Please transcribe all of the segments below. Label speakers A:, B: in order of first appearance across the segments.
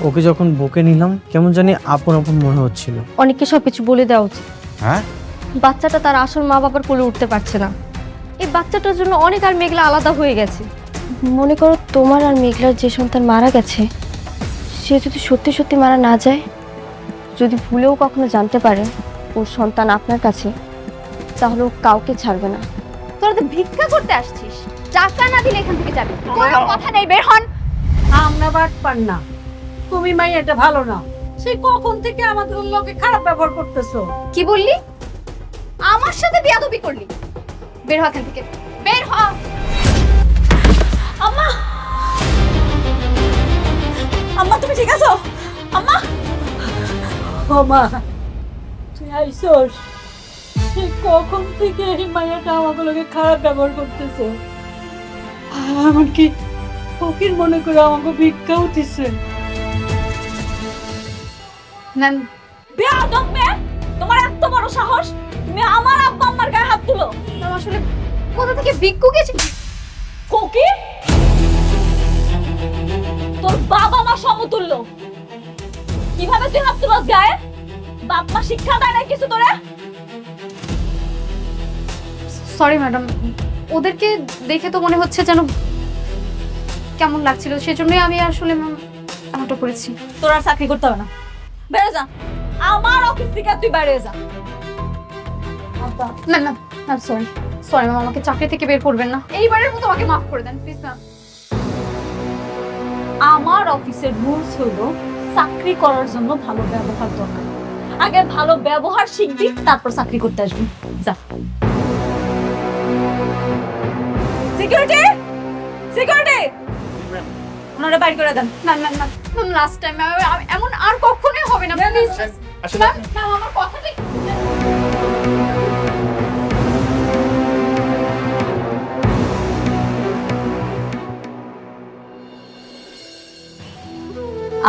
A: ওকে যখন বুকে নিলাম কেমন জানি আপন আপন মনে হচ্ছিল।
B: অনেককে সবকিছু বলে দেওয়া উচিত।
C: হ্যাঁ,
B: বাচ্চাটা তার আসল মা বাবার কোলে উঠতে পারছে না। এই বাচ্চাটার জন্য অনেক আর মেঘলা আলাদা হয়ে গেছে। মনে করো তোমার আর মেঘলার যে সন্তান মারা গেছে, সে যদি সত্যি সত্যি মারা না যায়, যদি ভুলেও কখনো জানতে পারে ওর সন্তান আপনার কাছে, তাহলে ও কাউকে ছাড়বে না।
D: তোরা তো ভিক্ষা করতে আসছিস, টাকা না দিলে এখান থেকে যাবি। কোনো কথা নেই, বের হন।
E: আমরা বাটপার না, তুমি মাইয়াটা ভালো না। সেই কখন থেকে আমাদের লোকে খারাপ ব্যবহার করতেছো।
D: কি বললি? আমার সাথে বেয়াদবি করলি? বের হ এখান থেকে, বের হ।
E: আম্মা, আম্মা তুমি ঠিক আছো? আম্মা, ও মা তুই আইসোস? সেই কখন থেকে এই মাইয়াটা আমাদের লোকে খারাপ ব্যবহার করতেছে। এমনকি ফকির মনে করে আমাকে ভিক্ষাও দিচ্ছে।
D: ম্যাম,
E: বেয়াদব মেয়ে, তোমার এত বড় সাহস, তুমি আমার আব্বা আম্মার গায়ে হাত তুলো।
D: ম্যাম আসলে কোথা থেকে ভিক্ষুক এসে?
E: ফকির, তোর বাবা মা সমতুল্য, কিভাবে তুই হাত তুলস গায়ে? বাপ মা শিক্ষা দেয় না কিছু তোরে?
D: সরি ম্যাডাম, ওদেরকে দেখে তো মনে হচ্ছে যেন কেমন লাগছিল, সেজন্যই আমি আসলে ম্যাম এমনটা করেছি।
E: তোর আর চাকরি করতে হবে না, বেরো যা আমার অফিস থেকে, তুই বেরিয়ে যা।
D: Ma'am ma'am ma'am sorry sorry ma'am, আমাকে চাকরি থেকে বের করবেন না, এইবারের মতো আমাকে মাফ করে দেন প্লিজ ম্যাম।
E: আমার অফিসের রুলস হলো চাকরি করার জন্য ভালো ব্যবহার দরকার। আগে ভালো ব্যবহার শিখবি, তারপর চাকরি করতে আসবি। যা। সিকিউরিটি, সিকিউরিটি, ওনারা বাইর করে দেন।
D: Ma'am ma'am ma'am ma'am last time এমন আর কখনোই হবে না প্লিজ ম্যাম। ম্যাম আমার কথাটা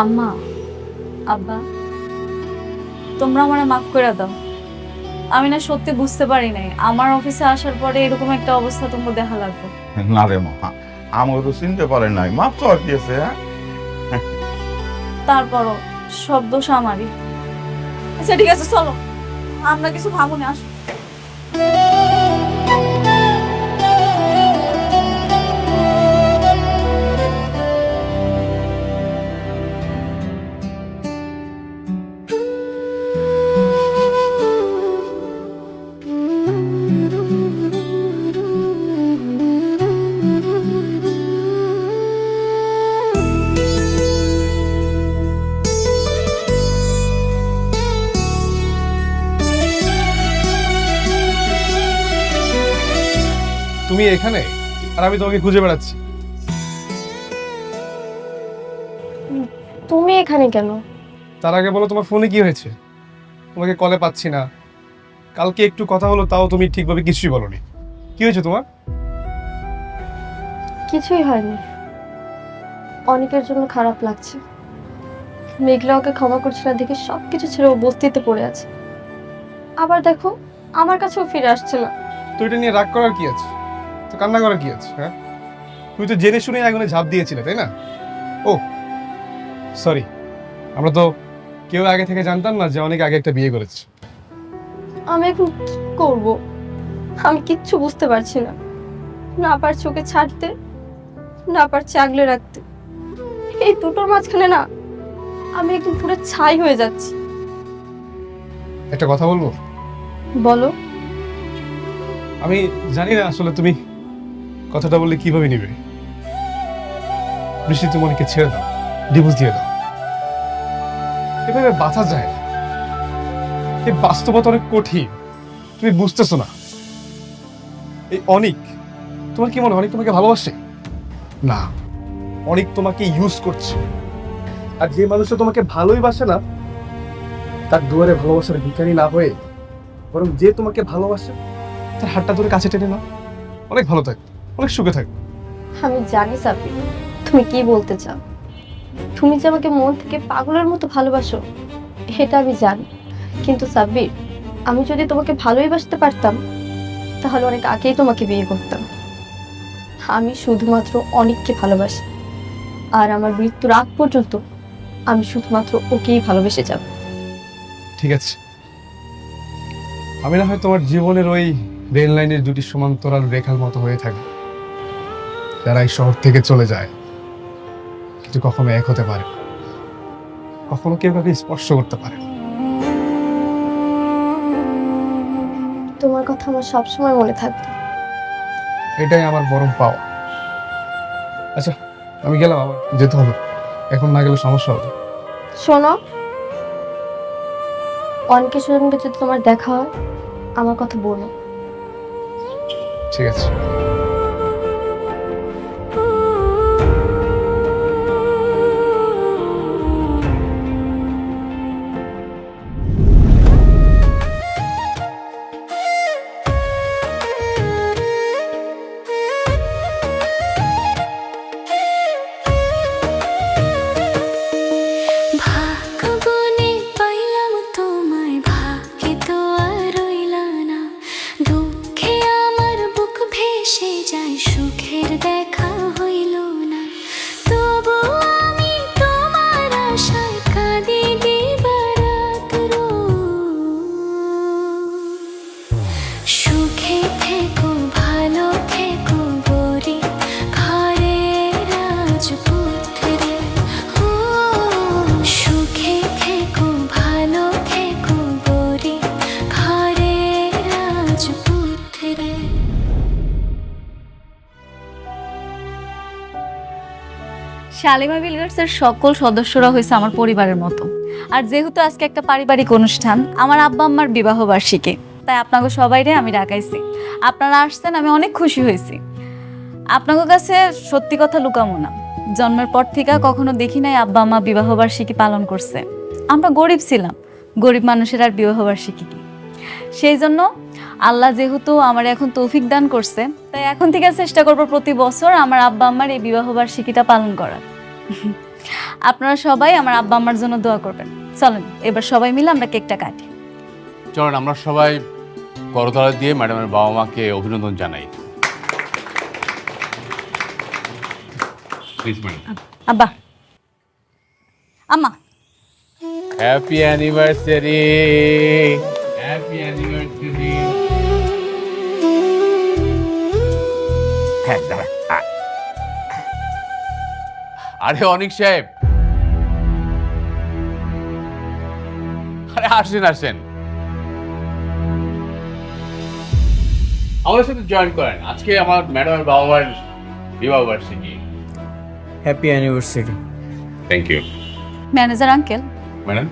E: আম্মা, আব্বা, তোমরা আমারে মাফ করে দাও। আমি না সত্যি বুঝতে পারি নাই আমার অফিসে আসার পরে এরকম একটা অবস্থা তোমার দেখা লাগবে।
C: না রে মা, আমাকে তো চিনতে পারে নাই, মাপ তো আর কি আছে। হ্যাঁ,
E: তারপরও সব দোষ আমারই। আচ্ছা ঠিক আছে, চলো আমরা কিছু ভাবুনি, আসো।
F: তুমি এখানে আর আমি তোমাকে খুঁজে বেড়াচ্ছি।
B: তুমি এখানে কেন?
F: তার আগে বলো তোমার ফোনে কি হয়েছে? তোমাকে কলে পাচ্ছি না, কালকে একটু কথা হলো তাও তুমি ঠিকভাবে কিছুই বলোনি। কি হয়েছে তোমার?
B: কিছুই হয়নি। অনেকের জন্য খারাপ লাগছে। মেঘলা ওকে ক্ষমা করছে না দেখে সবকিছু ছেড়ে ও বস্তিতে পড়ে আছে। আবার দেখো আমার কাছেও ফিরে আসছে না।
F: তো এটা নিয়ে রাগ করার কি আছে? তো কান্না করার কি আছে? হ্যাঁ, তুমি তো জেনে শুনে আগুনে ঝাঁপ দিয়েছিলে, তাই না? ও সরি, আমরা তো কেউ আগে থেকে জানতাম না যে অনেক আগে একটা বিয়ে করেছে।
B: আমি এখন কি করব? আমি কিচ্ছু বুঝতে পারছি না। না পারছি ওকে ছাড়তে, না পারছি আগলে রাখতে। এই দুটোর মাঝখানে না আমি একদম পুরো ছাই হয়ে যাচ্ছি।
F: একটা কথা বলবো?
B: বলো।
F: আমি জানি না আসলে তুমি কথাটা বললে কিভাবে নিবে। বৃষ্টি, তুমি অনেককে ছেড়ে দাও, ডিভোর্স দিয়ে দাও। এভাবে বাঁচা যায় না। এই বাস্তবতা অনেক কঠিন, তুমি বুঝতেছো না। এই অনিক, তোমার কি মনে হয় অনেক তোমাকে ভালোবাসে? না, অনেক তোমাকে ইউজ করছে। আর যে মানুষটা তোমাকে ভালোই বাসে না, তার দুয়ারে ভালোবাসার ভিখারি না হয়ে বরং যে তোমাকে ভালোবাসে তার হাতটা ধরে কাছে টেনে নাও। অনেক ভালো থাকবে, অনেক সুখে থাকবে।
B: আমি জানি সাব্বির তুমি কি বলতে চাও। তুমি যে আমাকে মন থেকে পাগলের মতো ভালোবাসো এটা আমি জানি। কিন্তু সাব্বির, আমি যদি তোমাকে ভালোই বাসতে পারতাম তাহলে অনেক আগেই তোমাকে বিয়ে করতাম। আমি শুধুমাত্র অনেককে ভালোবাসি, আর আমার মৃত্যুর আগ পর্যন্ত আমি শুধুমাত্র ওকেই ভালোবেসে যাব।
F: ঠিক আছে, আমি না হয় তোমার জীবনের ওই রেল লাইনের দুটি সমান্তরাল রেখার মতো হয়ে থাকি, যারা এই শহর থেকে চলে যায় কিন্তু কখনো এক হতে পারে না, কখনো কেউ কাউকে স্পর্শ করতে পারে না।
B: তোমার কথা আমার সবসময় মনে থাকবে।
F: এটাই আমার বরং পাওয়া। আচ্ছা, আমি গেলাম, আবার যেতে হবে, এখন না গেলে সমস্যা হবে।
B: শোনো, অনেকের সঙ্গে যদি তোমার দেখা হয় আমার কথা বলো।
F: ঠিক আছে।
G: ভাগ্যবনে পাইলাম তোমায়, ভাগ্যে তো আর রইলা না। দুঃখে আমার বুক ভেসে যায়, সুখের দেখা হইল না। তবু আমি তোমার আশায় কাঁদি দিবারাত রোজ। সুখে থেকো, ভালো থেকো গরি, ঘরের রাজপুত্রে। সুখে থেকো, ভালো থেকো গরি, ঘরের রাজপুত্রে।
H: শালিমা বিলগার্সের সকল সদস্যরা হয়েছে আমার পরিবারের মতো। আর যেহেতু আজকে একটা পারিবারিক অনুষ্ঠান, আমার আব্বা আম্মার বিবাহ বার্ষিকী, তাই আপনাকে সবাইরে আমি ডাকাইছি। আপনারা আসছেন, আমি অনেক খুশি হয়েছি। আপনাদের কাছে সত্যি কথা লুকামো না, জন্মের পর থেকে কখনো দেখি নাই আব্বা আম্মা বিবাহ বার্ষিকী পালন করছে। আমরা গরিব ছিলাম, গরিব মানুষের আর বিবাহ বার্ষিকী কি। সেই জন্য আল্লাহ যেহেতু আমার এখন তৌফিক দান করছে, তাই এখন থেকে চেষ্টা করবো প্রতি বছর আমার আব্বা আম্মার এই বিবাহ বার্ষিকীটা পালন করার। আপনারা সবাই আমার আব্বা আম্মার জন্য দোয়া করবেন। চলেন এবার সবাই মিলে আমরা কেকটা কাটি।
I: চলেন আমরা সবাই করতালা দিয়ে ম্যাডামের বাবা মাকে অভিনন্দন জানাই। Please madam.
H: আব্বা, আম্মা,
I: হ্যাপি অ্যানিভার্সারি, হ্যাপি অ্যানিভার্সারি। আরে অনিক সাহেব, আরে আসেন আসেন, আমাদের সাথে জয়েন করেন। আজকে আমার ম্যাডামের বাবা মার বিবাহ বার্ষিকী।
A: Happy anniversary.
I: Thank you
H: manager uncle.
I: Madam.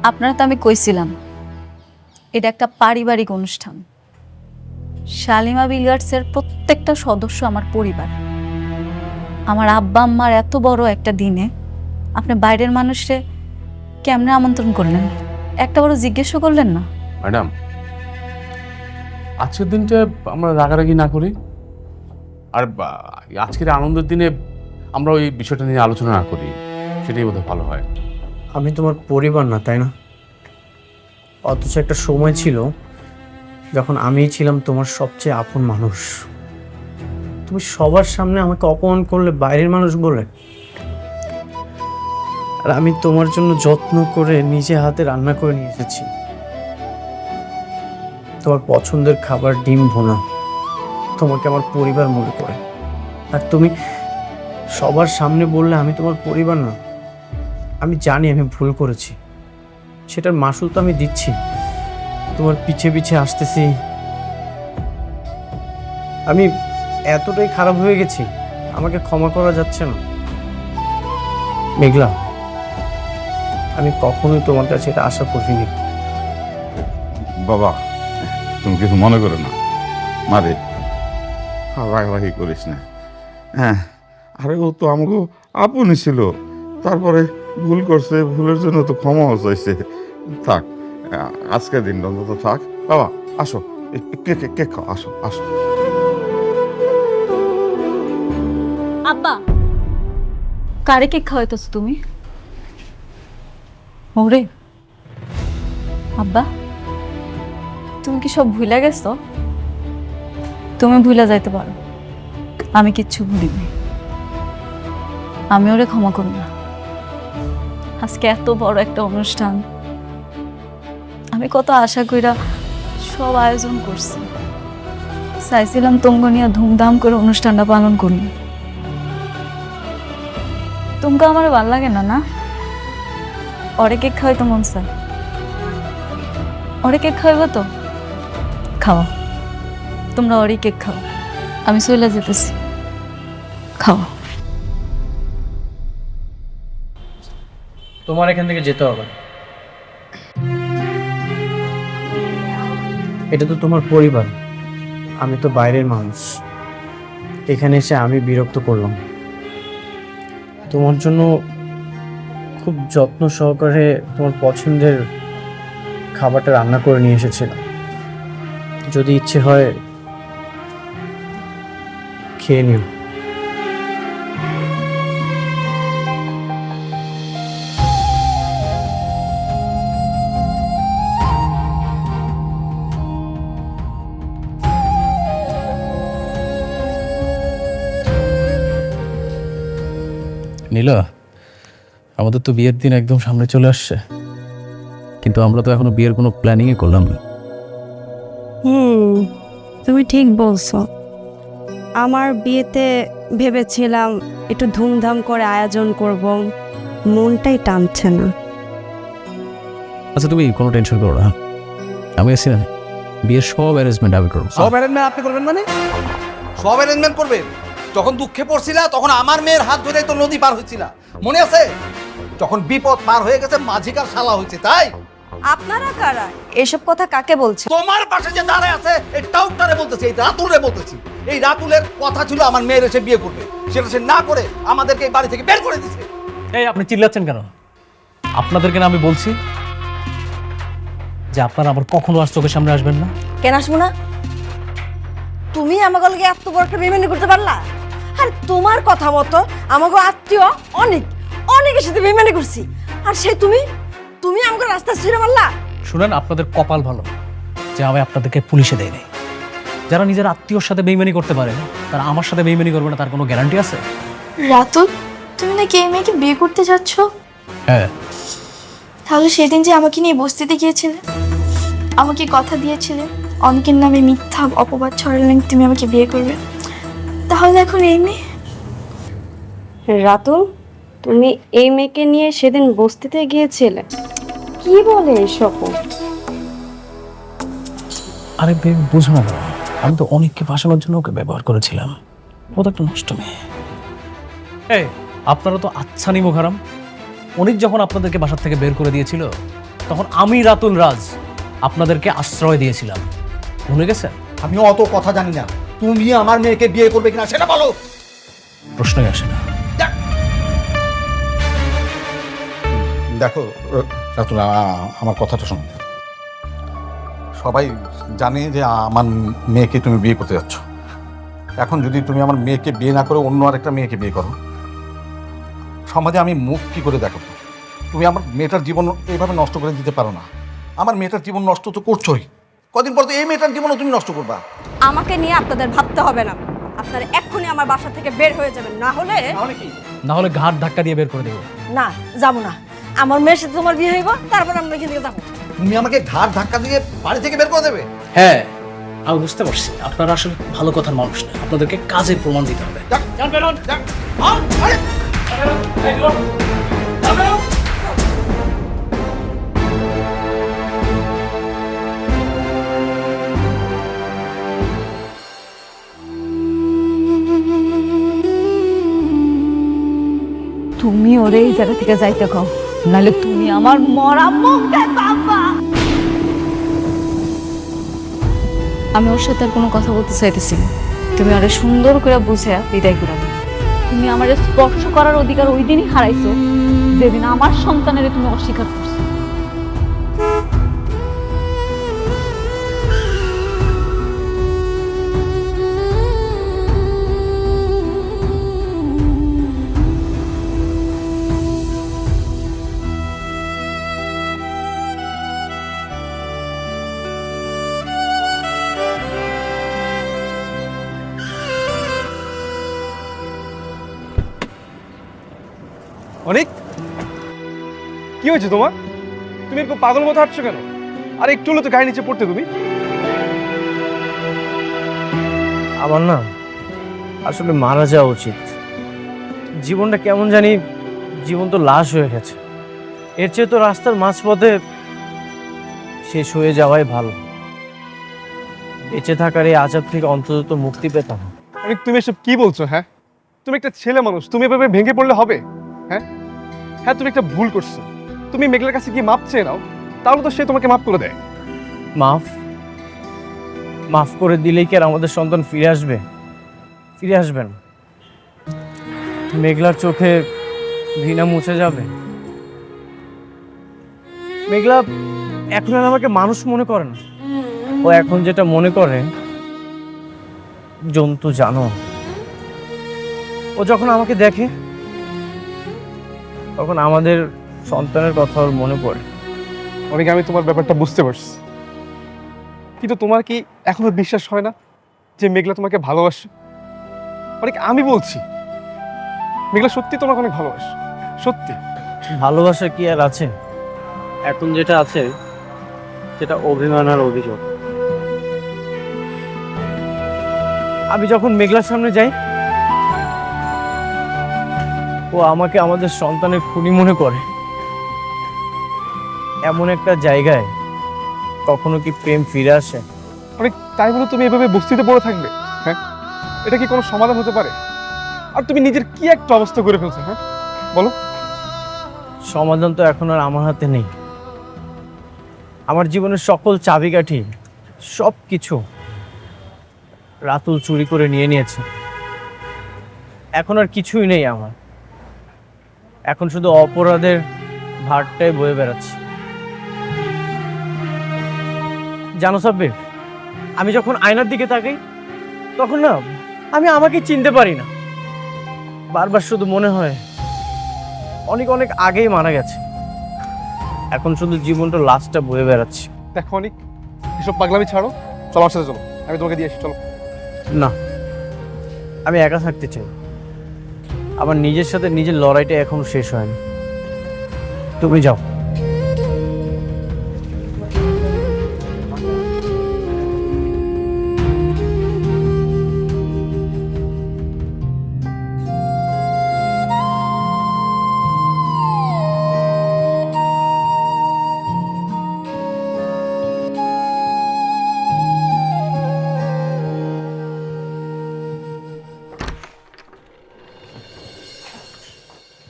H: আপনারা তো আমি কইছিলাম এটা একটা পারিবারিক অনুষ্ঠান। শালিমা বিলগার্সের প্রত্যেকটা সদস্য আমার পরিবার। আমার আব্বা আম্মার এত বড় একটা দিনে আপনি বাইরের মানুষে কেমনে আমন্ত্রণ করলেন, একটা বড় জিজ্ঞেসও করলেন না?
I: ম্যাডাম, আজকের দিনটা আমরা রাগারাগি না করি, আর আজকের আনন্দের দিনে আমরা ওই বিষয়টা নিয়ে আলোচনা না করি, সেটাই বোধহয় ভালো হয়।
A: আমি তোমার পরিবার না, তাই না? অথচ একটা সময় ছিল যখন আমিই ছিলাম তোমার সবচেয়ে আপন মানুষ। তুমি সবার সামনে আমাকে অপমান করলে বাইরের মানুষ বলে, আর আমি তোমার জন্য যত্ন করে নিজে হাতে রান্না করে নিয়ে এসেছি। তোমার পছন্দের খাবার ডিম ভুনা, তোমাকে আমার পরিবার মনে করে। আর তুমি সবার সামনে বললে আমি তোমার পরিবার না। আমি জানি আমি ভুল করেছি, সেটার মাসুল তো আমি দিচ্ছি। তোমার পিছে পিছে আসতেছি। আমি এতটাই খারাপ হয়ে গেছি, আমাকে ক্ষমা করা যাচ্ছে না। মেঘলা, আমি কখনোই তোমার কাছে এটা আশা করিনি।
C: বাবা, তুমি কিছু মনে করো না। মারে রাগারাগি করিস না। হ্যাঁ, আরে ও তো আমাকে আপনই ছিল, তারপরে ভুল করছে, ভুলের জন্য তো ক্ষমাও চাইছে। থাক, আজকের দিনটা অন্তত থাক। বাবা আসো, কেক খাও, আসো আসো।
H: আব্বা, কারে কেক খাওয়াইতেছ তুমি? ওরে আব্বা, তুমি কি সব ভুলে গেছো? তুমি ভুলে যাইতে পারো, আমি কিচ্ছু ভুলিনি। আমি ওরে ক্ষমা করব না। আজকে এত বড় একটা অনুষ্ঠান, আমি কত আশা কইরা সব আয়োজন করছি, চাইছিলাম তোমগো নিয়ে ধুমধাম করে অনুষ্ঠানটা পালন করলি। তোমকে আমার ভাল লাগে না না? ওরে কেক খাওয়াইতো মন চায়, ওরে কেক খাওয়াইব তো খাওয়া, তোমরা ওরই কেক খাও, আমি চলে যেতেছি, খাও।
A: তোমার এখান থেকে যেতে হবে। এটা তো তোমার পরিবার, আমি তো বাইরের মানুষ। এখানে এসে আমি বিরক্ত করলাম। তোমার জন্য খুব যত্ন সহকারে তোমার পছন্দের খাবারটা রান্না করে নিয়ে এসেছিলাম। যদি ইচ্ছে হয় খেয়ে নিও।
J: নীলা, আমাদের তো বিয়ের দিন একদম সামনে চলে আসছে, কিন্তু আমরা তো এখনো বিয়ের কোনো প্ল্যানিংই করলাম না।
K: তুমি ঠিক বলছো। আমার বিয়েতে ভেবেছিলাম একটু ধুমধাম করে আয়োজন করব, মনটাই টানছে না।
J: আচ্ছা তুমি কোনো টেনশন করো না, আমি আছি না, বিয়ের সব অ্যারেঞ্জমেন্ট আমি করবো।
L: সব অ্যারেঞ্জমেন্ট আপনি করবেন মানে? সব অ্যারেঞ্জমেন্ট করবেন? যখন দুঃখে পড়ছিলা তখন আমার মেয়ের হাত ধরে তো নদী পার হয়েছিল, মনে আছে? যখন বিপদ পার হয়ে গেছে মাঝিকার শালা হয়েছে, তাই?
K: আপনারা কারা? এসব কথা কাকে বলছে?
L: তোমার পাশে যে দাঁড়ায় আছে এই টাউটারে বলতেছি, এই রাতুলে বলতেছি। এই রাতুলের কথা ছিল আমার মেয়ের এসে বিয়ে করবে, সেটা সে না করে আমাদেরকে এই বাড়ি থেকে বের করে দিয়েছে।
J: এই আপনি চিল্লাচ্ছেন কেন? আপনাদেরকে না আমি বলছি যে আপনারা আবার কখনো আর চোখের সামনে আসবেন না।
K: কেন আসবো না? তুমি আমাকে লগে এত বড় একটা বেইমানি করতে পারলা? আর তোমার কথা মতো আমাকে আত্মীয় অনেক অনেকের সাথে বেইমানি করছি, আর সেই তুমি আমাকে রাস্তা ছিঁড়ে মারলা।
J: শুনেন, আপনাদের কপাল ভালো যে আমি আপনাদেরকে পুলিশে দেয় নাই। যারা নিজের আত্মীয়র সাথে বেইমানি করতে পারে তারা আমার সাথে বেইমানি করবে না, তার কোনো গ্যারান্টি আছে?
B: রাতুল, তুমি নাকি এই মেয়েকে বিয়ে করতে যাচ্ছ?
J: হ্যাঁ।
B: তাহলে সেদিন যে আমাকে নিয়ে বস্তিতে গিয়েছিলে, আমাকে কথা দিয়েছিলে অনেকের নামে মিথ্যা অপবাদ ছড়ালেন তুমি আমাকে বিয়ে করবে, তাহলে এখন এই মেয়ে?
K: রাতুল, তুমি এই মেয়েকে নিয়ে সেদিন বস্তিতে গিয়েছিলে? কি বলে এসব?
J: আরে বুঝো না, আমি তো অনেককে ফাঁসানোর জন্য ওকে ব্যবহার করেছিলাম, ও তো একটা নষ্ট মেয়ে। এই আপনারা তো আচ্ছা নিমো খারাম। অনেক যখন আপনাদেরকে বাসার থেকে বের করে দিয়েছিল তখন আমি রাতুল রাজ আপনাদেরকে আশ্রয় দিয়েছিলাম, ভুলে গেছেন?
L: আমি অত কথা জানি না, তুমি আমার মেয়েকে বিয়ে করবে কিনা সেটা বলো।
J: প্রশ্নই আসে না।
C: দেখো রাতুল, আমার কথাটা শোনো। সবাই জানে যে আমার মেয়েকে তুমি বিয়ে করতে যাচ্ছ। এখন যদি তুমি আমার মেয়েকে বিয়ে না করে অন্য আরেকটা মেয়েকে বিয়ে করো, সমাজে আমি মুখ কি করে দেখাবো? তুমি আমার মেয়েটার জীবন এইভাবে নষ্ট করে দিতে পারো না। আমার মেয়েটার জীবন নষ্ট তো করছোই, কদিন পর তো এই মেয়েটার জীবনও তুমি নষ্ট করবা।
K: আমাকে নিয়ে আপনাদের ভাবতে হবে না, আপনারা এক্ষুনি আমার বাসা থেকে বের হয়ে যাবেন, না হলে
J: না হলে ঘাট ধাক্কা দিয়ে বের করে দেবো।
K: না, যাবো না। আমার মেয়ের সাথে তোমার বিয়ে হইব, তারপর আমরা এখান থেকে যাবো।
L: তুমি আমাকে ঘাট ধাক্কা দিয়ে বাড়ি থেকে বের করে দেবে?
J: হ্যাঁ, আমি বুঝতে পারছি আপনারা আসলে ভালো কথার মানুষ না, আপনাদেরকে কাজের প্রমাণ দিতে হবে।
H: তুমি ওরে এই জায়গা থেকে যাইতে কও, নাহলে তুমি আমার মরা মুখটা পাবা। আমি ওর সাথে আর কোনো কথা বলতে চাইতেছি না, তুমি আরে সুন্দর করে বুঝে বিদায় করে দাও। তুমি আমার স্পর্শ করার অধিকার ওই দিনই হারাইছো যেদিন আমার সন্তানের তুমি অস্বীকার করছো।
F: অনেক কি হয়েছে তোমার? তুমি এরকম পাগল মতো হাঁটছো কেন? আর একটু হলে তো গায়ে নিচে পড়তে তুমি।
A: আমার না আসলে মারা যাওয়া উচিত। জীবনটা কেমন জানি, জীবন তো লাশ হয়ে গেছে। এর চেয়ে তো রাস্তার মাঝপথে শেষ হয়ে যাওয়াই ভালো। বেঁচে থাকার এই আজাব থেকে অন্তত মুক্তি পেতাম।
F: অনেক, তুমি এসব কি বলছো? হ্যাঁ, তুমি একটা ছেলে মানুষ, তুমি এভাবে ভেঙে পড়লে হবে? হ্যাঁ হ্যাঁ, তুমি একটা ভুল করছো। তুমি মেঘলার কাছে কি মাপ চেয়ে নাও, তাহলে তো সে তোমাকে মাফ করে দেয়।
A: মাফ করে দিলেই কি আর আমাদের সন্তান ফিরে আসবে? ফিরে আসবেন? মেঘলার চোখে ঘৃণা মুছে যাবে? মেঘলা এখন আর আমাকে মানুষ মনে করে না। ও এখন যেটা মনে করে জন্তু জানো। ও যখন আমাকে দেখে তখন আমাদের সন্তানের কথা ওর মনে পড়ে।
F: অনেক, আমি তোমার ব্যাপারটা বুঝতে পারছি, কিন্তু তোমার কি এখনো বিশ্বাস হয় না যে মেঘলা তোমাকে ভালোবাসে? অনেক, আমি বলছি মেঘলা সত্যি তোমাকে অনেক ভালোবাসে, সত্যি।
A: ভালোবাসা কি আর আছে? এখন যেটা আছে সেটা অভিমান আর অভিযোগ। আমি যখন মেঘলার সামনে যাই ও আমাকে আমাদের সন্তানের খুনি মনে করে। এমন একটা জায়গায় কখনো কি প্রেম ফিরে আসে?
F: অনেক, তাই বলে তুমি এভাবে বস্তিতে পড়ে থাকবে? হ্যাঁ, এটা কি কোনো সমাধান হতে পারে? আর তুমি নিজের কি একটা অবস্থা করে ফেলছো। হ্যাঁ বলো।
A: সমাধান তো এখন আর আমার হাতে নেই। আমার জীবনের সকল চাবিকাঠি, সব কিছু রাতুল চুরি করে নিয়ে নিয়েছে। এখন আর কিছুই নেই আমার। এখন শুধু অপরাধের ভারটাই বয়ে বেড়াচ্ছে। জানো সাব্বির, আমি যখন আয়নার দিকে তাকাই তখন না আমি আমাকে চিনতে পারি না। বারবার শুধু মনে হয় অনেক অনেক আগেই মারা গেছে। এখন শুধু জীবনটা লাশটা বয়ে বেড়াচ্ছে।
F: দেখো অনেক, এসব পাগলামি ছাড়ো, চলো আমার সাথে চলো, আমি তোমাকে দিয়ে আসি, চলো।
A: না, আমি একা থাকতে চাই। আমার নিজের সাথে নিজের লড়াইটা এখনো শেষ হয়নি। তুমি যাও।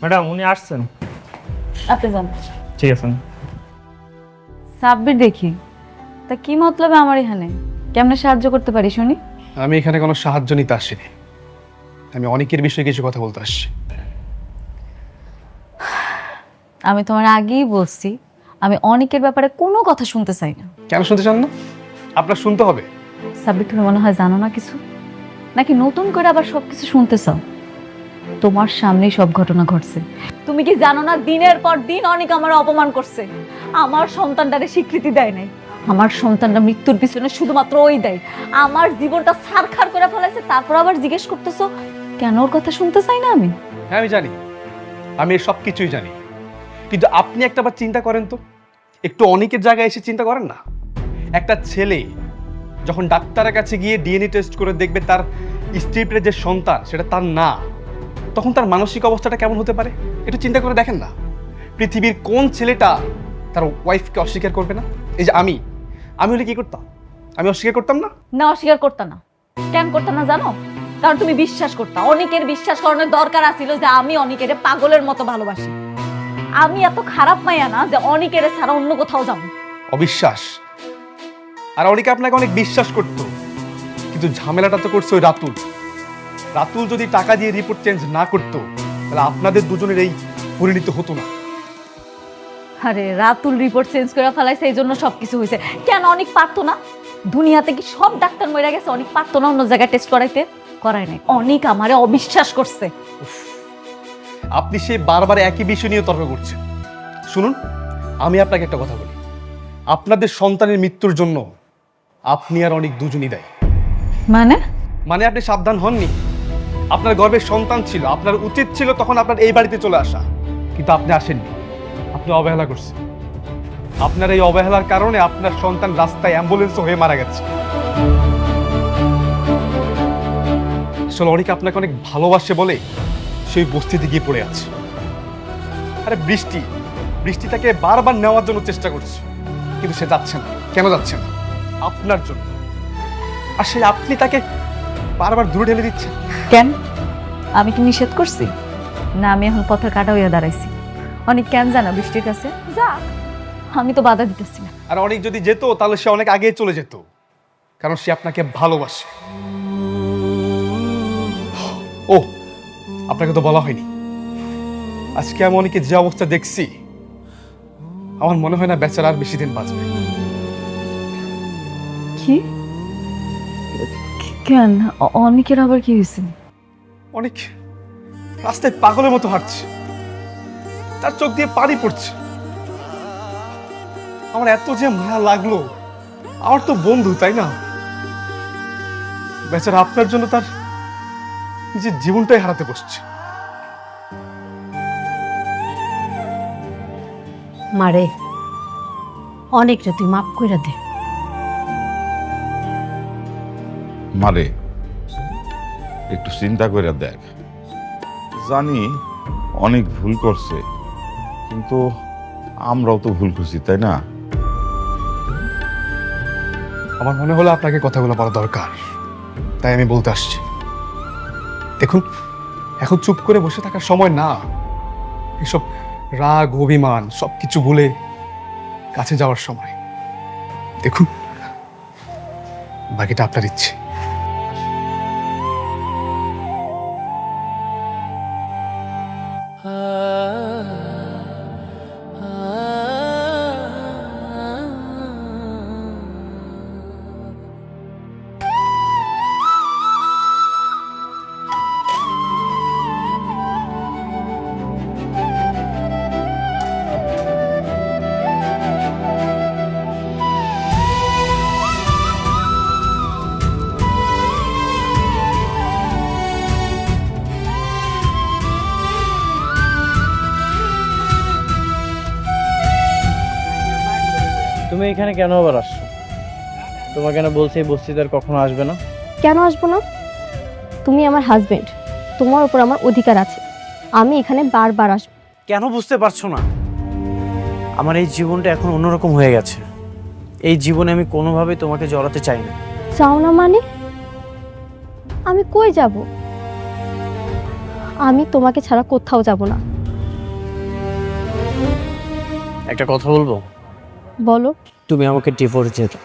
A: ম্যাডাম, উনি আসছেন।
H: আপনি যান।
A: ঠিক আছে।
H: সাব্বির দেখি, তা কি মতলবে আমার এখানে? কেমনে সাহায্য করতে পারি শুনি?
F: আমি এখানে কোনো সাহায্য নিতে আসিনি, আমি অনেকের বিষয়ে কিছু কথা বলতে আসছি।
H: আমি তোমার আগেই বলছি, আমি অনেকের ব্যাপারে কোনো কথা শুনতে চাই না।
F: কেন শুনতে চান না? আপনার শুনতে হবে।
H: সাব্বির, তুমি মনে হয় জানো না কিছু, নাকি নতুন করে আবার সবকিছু শুনতে চাও? তোমার সামনেই সব ঘটনা ঘটছে। তুমি কি জানো না, দিনের পর দিন অনেক আমার অপমান করছে, আমার সন্তানটারে স্বীকৃতি দেয় নাই। আমার সন্তানটা মৃত্যুর পিছনে শুধুমাত্র ওই দেয়, আমার জীবনটা ছারখার করে ফেলাইছে। তারপর আবার জিজ্ঞেস করতেছো কেন ওর কথা শুনতে চাই না আমি?
F: হ্যাঁ আমি জানি, আমি সব কিছুই জানি, কিন্তু আপনি একটা বার চিন্তা করেন তো, একটু অনেকের জায়গায় এসে চিন্তা করেন না। একটা ছেলে যখন ডাক্তারের কাছে গিয়ে ডিএনএ টেস্ট করে দেখবে তার স্ত্রীর যে সন্তান সেটা তার না, তখন তার মানসিক অবস্থাটা কেমন হতে পারে একটু চিন্তা করে দেখেন না। পৃথিবীর কোন ছেলেটা তার ওয়াইফকে অস্বীকার করবে না? এই যে আমি হলে কি করতাম? আমি অস্বীকার করতাম না?
H: না, অস্বীকার করতাম না। কেন করতাম না জানো? কারণ তুমি বিশ্বাস করতা। অনেকের বিশ্বাস করানোর দরকার আছিল যে আমি অনেকের পাগলের মতো ভালোবাসি। আমি এত খারাপ মাইয়া না যে অনেকের ছাড়া অন্য কোথাও যাবো।
F: অবিশ্বাস? আর অনেকে আপনাকে অনেক বিশ্বাস করত, কিন্তু ঝামেলাটা তো করছে ওই রাতুল। রাতুল যদি টাকা দিয়ে রিপোর্ট চেঞ্জ না করতো তাহলে আপনাদের দুজনের এই পরিণতি হতো না।
H: আরে রাতুল রিপোর্ট চেঞ্জ করে ফেলাইছে, এই জন্য সবকিছু হয়েছে। কেন অনেক পারতো না? দুনিয়াতে কি সব ডাক্তার মরে গেছে? অনেক পারতো না অন্য জায়গায় টেস্ট করাইতে? করায় নাই। অনেক আমারে অবিশ্বাস করছে।
F: আপনি সে বারবার একই বিষয় নিয়ে তর্ক করছেন। শুনুন, আমি আপনাকে একটা কথা বলি, আপনাদের সন্তানের মৃত্যুর জন্য আপনি আর অনেক দুজনই দায়ী।
H: মানে
F: আপনি সাবধান হননি। আপনার গর্ভের সন্তান ছিল, আপনার উচিত ছিল তখন আপনার এই বাড়িতে চলে আসা, কিন্তু আপনি আসেননি। আপনি অবহেলা করছেন। আপনার এই অবহেলার কারণে আপনার সন্তান রাস্তায় অ্যাম্বুলেন্স হয়ে মারা গেছে। আসলে অনেক আপনাকে অনেক ভালোবাসে বলে সেই বস্তিতে গিয়ে পড়ে আছে। আরে বৃষ্টি তাকে বারবার নেওয়ার জন্য চেষ্টা করছে, কিন্তু সে যাচ্ছে না। কেন যাচ্ছে না? আপনার জন্য। আর সেই আপনি তাকে বারবার দূরে ঠেলে দিচ্ছেন।
H: কেন? আমি কি নিষেধ করছি? না, আমি এখন পথের কাটা হইয়া দাঁড়াইছি। অনেক কেন জানা বৃষ্টির কাছে যা, আমি তো বাধা দিতেছি না।
F: আর অনেক যদি যেত তাহলে সে অনেক আগে চলে যেত, কারণ সে আপনাকে ভালোবাসে। ও, আপনাকে তো বলা হয়নি, আজকে আমি অনেকে যে অবস্থা দেখছি, আমার মনে হয় না বেচারা আর বেশি দিন বাঁচবে।
H: কি? কেন? অনেকের আবার কি হয়েছে?
F: অনেক রাস্তায় পাগলের মতো হাঁটছে, তার চোখ দিয়ে পানি পড়ছে। আমার এত যে মায়া লাগলো, আমার তো বন্ধু, তাই না? বেচারা আপনার জন্য তার নিজের জীবনটাই হারাতে বসছে।
E: মারে, অনেকটা তুই মাফ করে দে।
C: মারে, একটু চিন্তা করে দেখ। জানি অনেক ভুল করছে, কিন্তু আমরাও তো ভুল করছি, তাই না?
F: আমার মনে হলো আপনাকে কথাগুলো বলা দরকার, তাই আমি বলতে আসছি। দেখুন, এখন চুপ করে বসে থাকার সময় না। এসব রাগ অভিমান সবকিছু ভুলে কাছে যাওয়ার সময়। দেখুন, বাকিটা আপনার ইচ্ছে।
A: তুমি এখানে কেন আবার আসছো? তোমাকে কেন বলছি এই বস্তিতে আর কখনো আসবে না?
B: কেন আসবো না? তুমি আমার হাজবেন্ড, তোমার উপর আমার অধিকার আছে। আমি এখানে বারবার আসবো।
A: কেন বুঝতে পারছো না? আমার এই জীবনটা এখন অন্যরকম হয়ে গেছে। এই জীবনে আমি কোনোভাবেই তোমাকে জড়াতে চাই না।
B: চাও না মানে? আমি কই যাব? আমি তোমাকে ছাড়া কোথাও যাব না।
A: একটা কথা বলবো?
B: বলো।
A: তুমি আমাকে ডিভোর্স দিয়ে দাও।